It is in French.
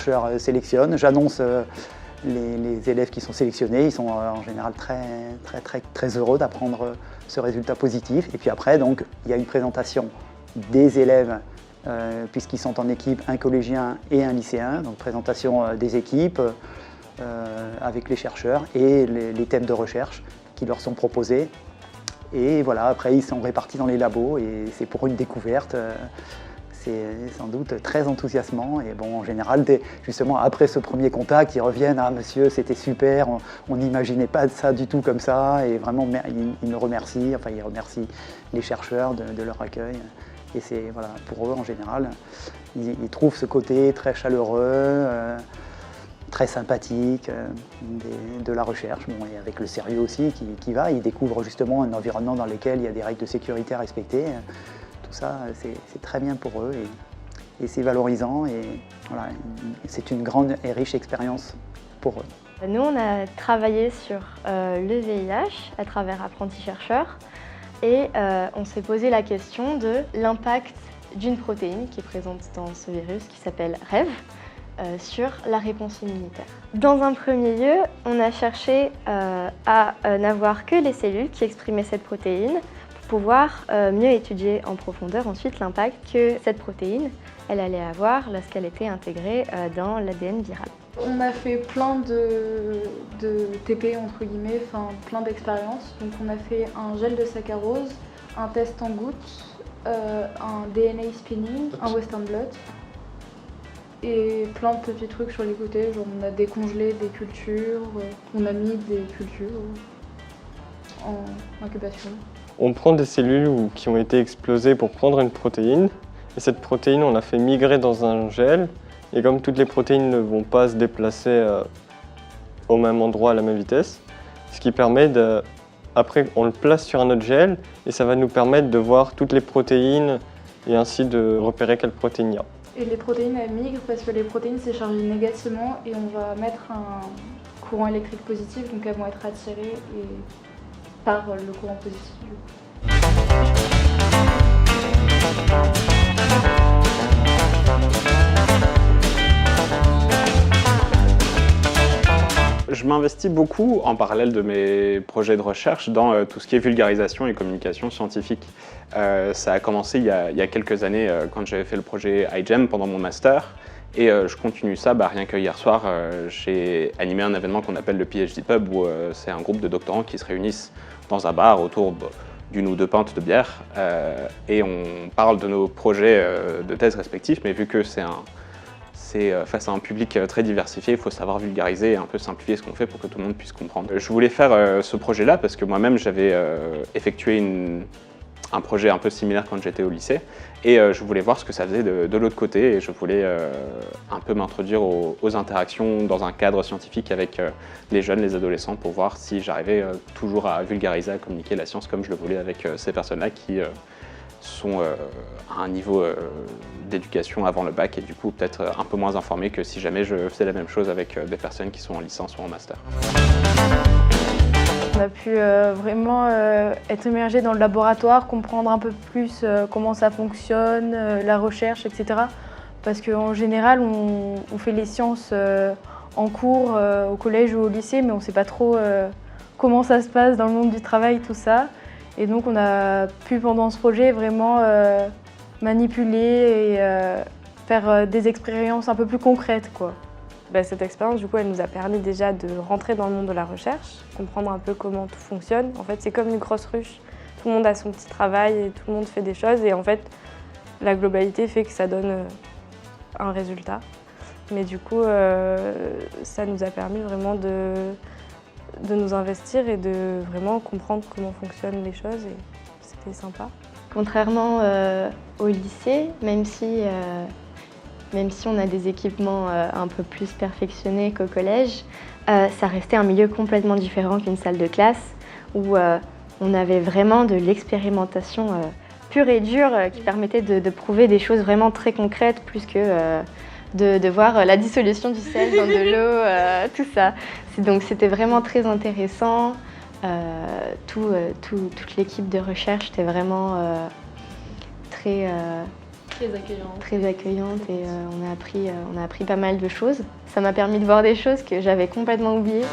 chercheurs sélectionnent. J'annonce les élèves qui sont sélectionnés. Ils sont en général très heureux d'apprendre ce résultat positif. Et puis après, donc, il y a une présentation des élèves, puisqu'ils sont en équipe, un collégien et un lycéen. Donc présentation des équipes avec les chercheurs et les thèmes de recherche qui leur sont proposés. Et voilà, après ils sont répartis dans les labos et c'est pour une découverte. C'est sans doute très enthousiasmant et bon, en général, justement après ce premier contact, ils reviennent « Ah monsieur, c'était super, on n'imaginait pas ça du tout comme ça » et vraiment ils me remercient, enfin ils remercient les chercheurs de leur accueil. Et c'est voilà, pour eux en général, ils trouvent ce côté très chaleureux, très sympathique de la recherche, bon, et avec le sérieux aussi qui va. Ils découvrent justement un environnement dans lequel il y a des règles de sécurité à respecter. Tout ça, c'est très bien pour eux et c'est valorisant et voilà, c'est une grande et riche expérience pour eux. Nous, on a travaillé sur le VIH à travers Apprentis Chercheurs et on s'est posé la question de l'impact d'une protéine qui est présente dans ce virus qui s'appelle REV sur la réponse immunitaire. Dans un premier lieu, on a cherché à n'avoir que les cellules qui exprimaient cette protéine pour pouvoir mieux étudier en profondeur ensuite l'impact que cette protéine elle allait avoir lorsqu'elle était intégrée dans l'ADN viral. On a fait plein de TP entre guillemets, enfin plein d'expériences. Donc on a fait un gel de saccharose, un test en gouttes, un DNA spinning, un Western blot et plein de petits trucs sur les côtés. Genre on a décongelé des cultures, on a mis des cultures en incubation. On prend des cellules qui ont été explosées pour prendre une protéine et cette protéine on l'a fait migrer dans un gel. Et comme toutes les protéines ne vont pas se déplacer au même endroit à la même vitesse, ce qui permet de... Après, on le place sur un autre gel et ça va nous permettre de voir toutes les protéines et ainsi de repérer quelle protéine il y a. Et les protéines, elles migrent parce que les protéines, c'est chargé négativement et on va mettre un courant électrique positif, donc elles vont être attirées par le courant positif. Je m'investis beaucoup, en parallèle de mes projets de recherche, dans tout ce qui est vulgarisation et communication scientifique. Ça a commencé il y a quelques années quand j'avais fait le projet iGEM pendant mon master. Et je continue ça, rien que hier soir, j'ai animé un événement qu'on appelle le PhD Pub, où c'est un groupe de doctorants qui se réunissent dans un bar autour d'une ou deux pintes de bière. Et on parle de nos projets de thèse respectifs, mais vu que c'est face à un public très diversifié, il faut savoir vulgariser et un peu simplifier ce qu'on fait pour que tout le monde puisse comprendre. Je voulais faire ce projet-là parce que moi-même j'avais effectué un projet un peu similaire quand j'étais au lycée et je voulais voir ce que ça faisait de l'autre côté et je voulais un peu m'introduire aux interactions dans un cadre scientifique avec les jeunes, les adolescents pour voir si j'arrivais toujours à vulgariser, à communiquer la science comme je le voulais avec ces personnes-là qui sont à un niveau d'éducation avant le bac et du coup peut-être un peu moins informés que si jamais je faisais la même chose avec des personnes qui sont en licence ou en master. On a pu vraiment être immergé dans le laboratoire, comprendre un peu plus comment ça fonctionne, la recherche, etc. Parce qu'en général, on fait les sciences en cours au collège ou au lycée, mais on ne sait pas trop comment ça se passe dans le monde du travail, tout ça. Et donc on a pu pendant ce projet vraiment manipuler et faire des expériences un peu plus concrètes, quoi. Cette expérience, du coup, elle nous a permis déjà de rentrer dans le monde de la recherche, comprendre un peu comment tout fonctionne. En fait, c'est comme une grosse ruche. Tout le monde a son petit travail et tout le monde fait des choses. Et en fait, la globalité fait que ça donne un résultat. Mais du coup, ça nous a permis vraiment de nous investir et de vraiment comprendre comment fonctionnent les choses. Et c'était sympa. Contrairement au lycée, même si on a des équipements un peu plus perfectionnés qu'au collège, ça restait un milieu complètement différent qu'une salle de classe où on avait vraiment de l'expérimentation pure et dure qui permettait de prouver des choses vraiment très concrètes plus que de voir la dissolution du sel dans de l'eau, tout ça. Donc c'était vraiment très intéressant. Toute l'équipe de recherche était vraiment très très accueillante et on a appris pas mal de choses. Ça m'a permis de voir des choses que j'avais complètement oubliées.